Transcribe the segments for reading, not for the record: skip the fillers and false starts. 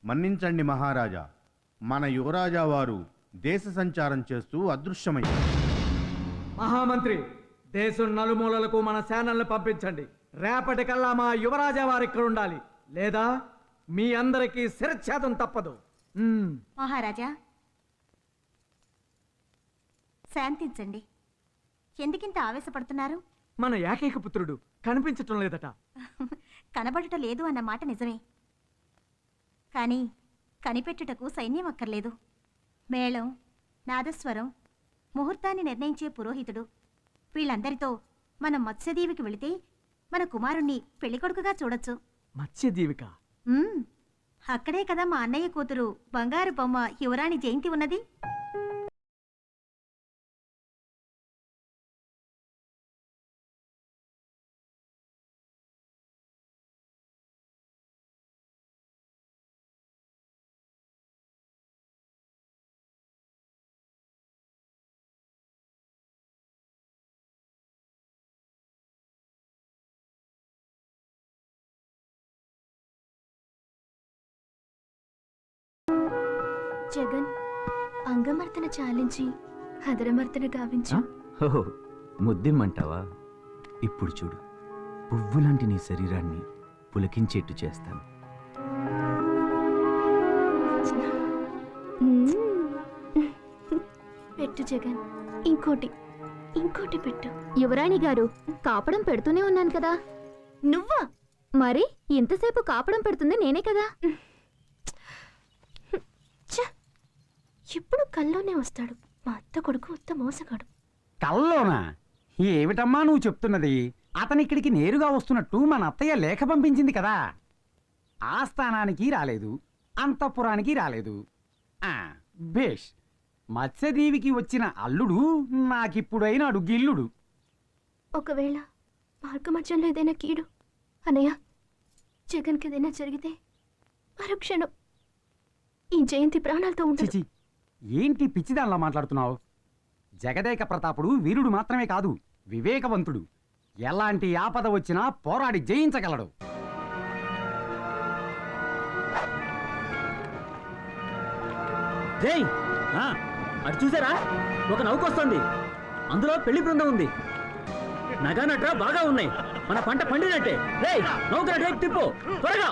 మన్నించండి మహారాజా, మన యువరాజా వారు దేశ సంచారం చేస్తూ అదృశ్యమయ్యారు. మహామంత్రి, దేశం నలుమూలలకు మన సేనల్ని పంపించండి. రేపటికల్లా మా యువరాజా వారు ఇక్కడ ఉండాలి, లేదా మీ అందరికీ శిరచ్ఛేదం తప్పదు. మహారాజా శాంతించండి. ఎందుకింత ఆవేశపడుతున్నారు? మన ఏకైక పుత్రుడు కనిపించటం లేదట. కనబడట లేదు అన్న మాట నిజమే, కానీ కనిపెట్టుటకు సైన్యం అక్కర్లేదు. మేళం, నాదస్వరం, ముహూర్తాన్ని నిర్ణయించే పురోహితుడు, వీళ్ళందరితో మనం మత్స్యదీవికి వెళితే మన కుమారుణ్ణి పెళ్లికొడుకుగా చూడొచ్చు. మత్స్యదీవిక? అక్కడే కదా మా అన్నయ్య కూతురు బంగారు బొమ్మ యువరాణి జయంతి ఉన్నది. జగన్, అంగమర్తన చాలించి హదరమర్తన గావించు. ముద్దిమ్మంటావా? ఇప్పుడు చూడు, పువ్వులాంటి నీ శరీరాన్ని పులకించేట్టు చేస్తాను. పెట్టు జగన్, ఇంకోటి ఇంకోటి పెట్టు. యువరాణి గారు, కాపడం పెడుతూనే ఉన్నాను కదా. నువ్వా? మరి ఇంతసేపు కాపడం పెడుతుంది నేనే కదా. ఎప్పుడు కల్లోనే వస్తాడు మా అత్త కొడుకు, ఉత్త మోసగాడు. కల్లోనా? ఏమిటమ్మా నువ్వు చెప్తున్నది? అతని ఇక్కడికి నేరుగా వస్తున్నట్టు మన అత్తయ్య లేఖ పంపించింది కదా. ఆస్థానానికి రాలేదు, అంతఃపురానికి రాలేదు. బేష్, మత్స్యదీవికి వచ్చిన అల్లుడు నాకిప్పుడైనాడు గిల్లుడు. ఒకవేళ మార్గమధ్యంలో ఏదైనా కీడు అనయ్య, జగన్కి ఏదైనా జరిగితే మరుక్షణం ఈ జయంతి ప్రాణాలతో ఉంటుంది. ఏంటి పిచ్చిదానిలా మాట్లాడుతున్నావు? జగదేక ప్రతాపుడు వీరుడు మాత్రమే కాదు, వివేకవంతుడు. ఎలాంటి ఆపద వచ్చినా పోరాడి జయించగలడు. జై, అటు చూసారా? ఒక నౌకొస్తుంది, అందులో పెళ్లి బృందం ఉంది. నగానట్రా బాగా ఉన్నాయి, మన పంట పండినట్టే. నౌకర రేపు తిప్పు త్వరగా.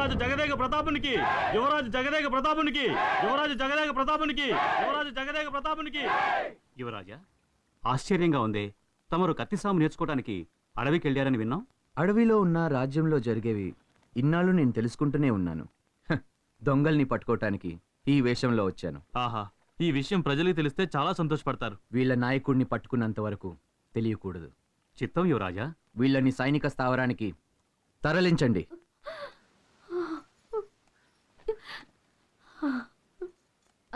యువరాజు జగదేక ప్రతాపునికి, యువరాజు జగదేక ప్రతాపునికి, యువరాజు జగదేక ప్రతాపునికి, యువరాజు జగదేక ప్రతాపునికి. యువరాజా, ఆశ్చర్యంగా ఉంది. తమరు కత్తిసాము నేర్చుకోవడానికి అడవికి వెళ్ళారని విన్నాం. అడవిలో ఉన్న రాజ్యంలో జరిగేవి ఇన్నాళ్ళు నేను తెలుసుకుంటూనే ఉన్నాను. దొంగల్ని పట్టుకోవటానికి ఈ వేషంలో వచ్చాను. ఆహా, ఈ విషయం ప్రజలకు తెలిస్తే చాలా సంతోషపడతారు. వీళ్ళ నాయకుడిని పట్టుకున్నంత వరకు తెలియకూడదు. చిత్తం యువరాజా. వీళ్ళని సైనిక స్థావరానికి తరలించండి.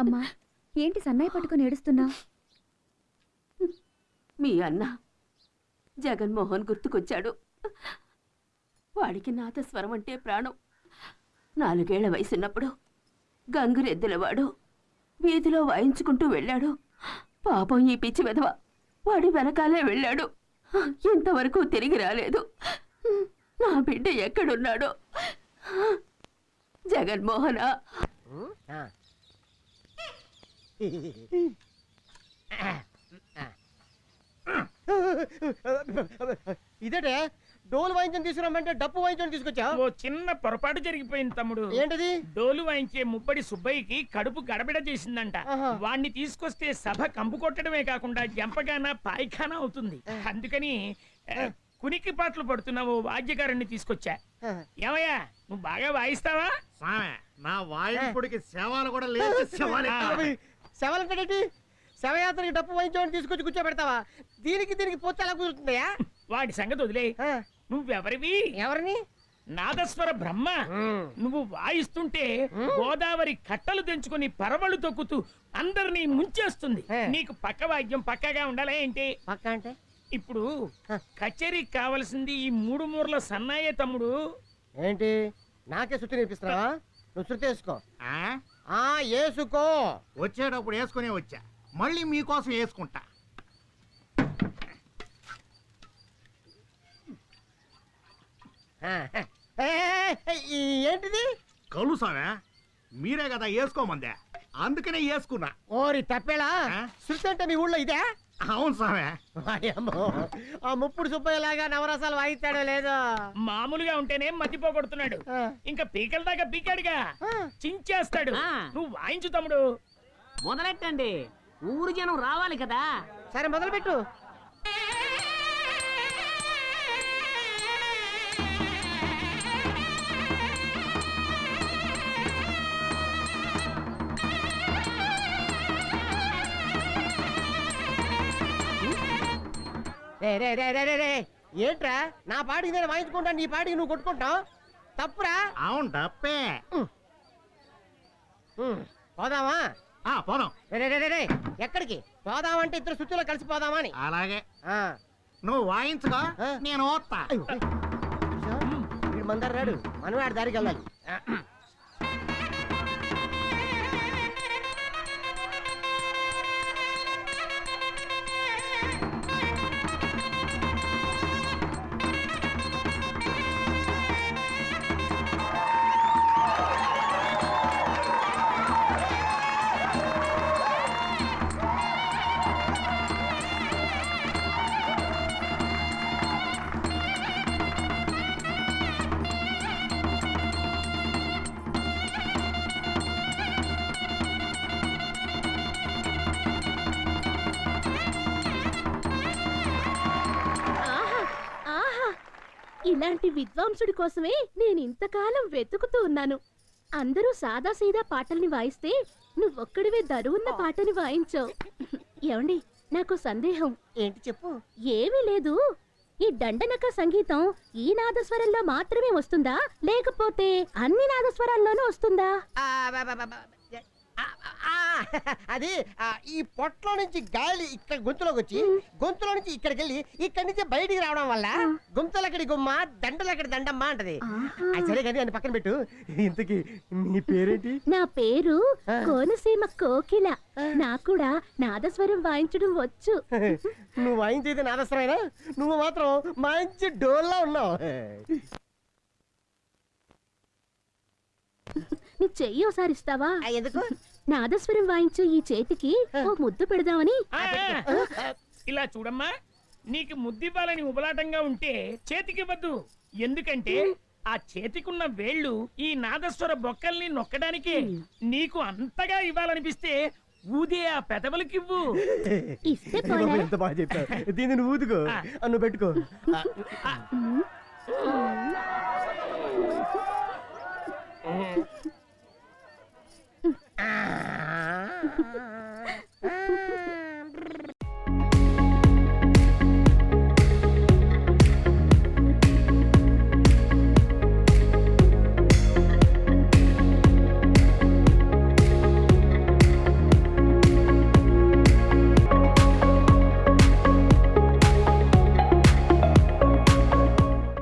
అమ్మా, ఏంటి సన్నాయి పట్టుకుని ఏడుస్తున్నావు? మీ అన్న జగన్మోహన్ గుర్తుకొచ్చాడు. వాడికి నాదస్వరం అంటే ప్రాణం. 4 ఏళ్ల వయసున్నప్పుడు గంగురెద్దులవాడు వీధిలో వాయించుకుంటూ వెళ్ళాడు. పాపం ఈ పిచ్చి వెధవ వాడి వెనకాలే వెళ్ళాడు. ఇంతవరకు తిరిగి రాలేదు. నా బిడ్డ ఎక్కడున్నాడో. జగన్మోహన, ఇదేటే డోలు వాయించని తీసుకురామంటే డప్పు వాయించని తీసుకొచ్చా? ఓ చిన్న పొరపాటు జరిగిపోయింది తమ్ముడు. ఏంటది? డోలు వాయించే ముప్పడి సుబ్బయ్యకి కడుపు గడబిడ చేసిందంట. వాణ్ణి తీసుకొస్తే సభ కంపు కొట్టడమే కాకుండా జంపగాన పాయిఖానా అవుతుంది. అందుకని కునికి పాటలు పడుతున్నావు వాద్యకారుణ్ణి తీసుకొచ్చా. ఏమయ్యా, నువ్వు బాగా వాయిస్తావా? నా వాయింపుడికి సేవలు కూడా లేదు. శవాలంటే శవయాత్రకి డప్పు వాయించమని తీసుకొచ్చి కూర్చోబెడతావా? దీనికి పోతే ఎలా కుదురుతుందయా? వాడి సంగతి వదిలే. నువ్వెవరివి? ఎవరిని? నాదస్వర బ్రహ్మ. నువ్వు వాయిస్తుంటే గోదావరి కట్టలు తెంచుకొని పరవళ్ళు తొక్కుతూ అందరినీ ముంచేస్తుంది. నీకు పక్క వాద్యం పక్కగా ఉండాలా ఏంటి? పక్క అంటే ఇప్పుడు కచేరీకి కావలసింది ఈ 3 మూరల సన్నాయే తమ్ముడు. ఏంటి? నాకే శృతి నేర్పిస్తున్నావా? నువ్వు శృతి వేసుకో. వేసుకో. వచ్చేటప్పుడు వేసుకునే వచ్చా, మళ్ళీ మీకోసం వేసుకుంటా. ఏంటిది? కలుసావే, మీరే కదా వేసుకోమందే, అందుకనే వేసుకున్నా. ఓరి తప్పేలా, శృతి అంటే మీ ఊళ్ళో ఇదే? అవును సామే. ఆ ముప్పుడు సుబ్బయ్యలాగా నవరసాలు వాయిస్తాడో లేదో. మామూలుగా ఉంటేనే మతిపోగొడుతున్నాడు. ఇంకా పీకల దాకా పీకాడుగా చించేస్తాడు. నువ్వు వాయించు తమ్ముడు. మొదలెట్టండి, ఊరు జనం రావాలి కదా. సరే మొదలు పెట్టు. ఏంట్రా, నా పాటికి నేను వాయించుకుంటా, నీ పాటికి నువ్వు కొట్టుకుంటావు? తప్పురా. అవును తప్పే. పోదామా? పోదాం. ఎక్కడికి పోదామంటే ఇద్దరు శుద్ధిలో కలిసి పోదామా అని. అలాగే. నువ్వు వాయించుకో, నేను ఓత్తా. వీడు మందరు రాడు, మనం ఆడి దారికి వెళ్ళాలి. ఇలాంటి విద్వాంసుడి కోసమే నేను ఇంతకాలం వెతుకుతూ ఉన్నాను. అందరూ సాదాసీదా పాటల్ని వాయిస్తే నువ్వొక్కడివే దరువున్న పాటని వాయించావు. ఏమండి, నాకు సందేహం. ఏంటి చెప్పు. ఏమీ లేదు, ఈ దండనక సంగీతం ఈ నాదస్వరంలో మాత్రమే వస్తుందా, లేకపోతే అన్ని నాదస్వరాల్లోనూ వస్తుందా? అది ఈ పొట్టలో నుంచి గాలి ఇక్కడ గొంతులోకి వచ్చి గొంతులో నుంచి ఇక్కడికి వెళ్ళి ఇక్కడి నుంచి బయటికి రావడం వల్ల గుంతలక్కడి గుమ్మ దండలక్కడి దండమ్మ అంటది. సరే కానీ అని పక్కన పెట్టు. ఇంతకి నీ పేరేంటి? నా పేరు కోనసీమ కోకిల. నాకు కూడా నాదస్వరం వాయించడం వచ్చు. నువ్వు వాయించేది నాదస్వరమేనా? నువ్వు మాత్రం మంచి డోల్లా ఉన్నావు. నీ చెయ్యి ఒకసారి ఇస్తావా? ఎందుకు? నాదస్వరం వాయించు ఈ చేతికి ఓ ముద్దు పెడదామని. ఇలా చూడమ్మా, నీకు ముద్దివ్వాలని ఉబలాటంగా ఉంటే చేతికి ఇవ్వద్దు. ఎందుకంటే ఆ చేతికున్న వేళ్ళు ఈ నాదస్వర బొక్కల్ని నొక్కడానికే. నీకు అంతగా ఇవ్వాలనిపిస్తే ఊదే ఆ పెదవులకివ్వు. ఇస్తే పోలే. ఎంత బాగా చెప్పావు. దీన్ని నువ్వు ఊదుకో, నువ్వు పెట్టుకో.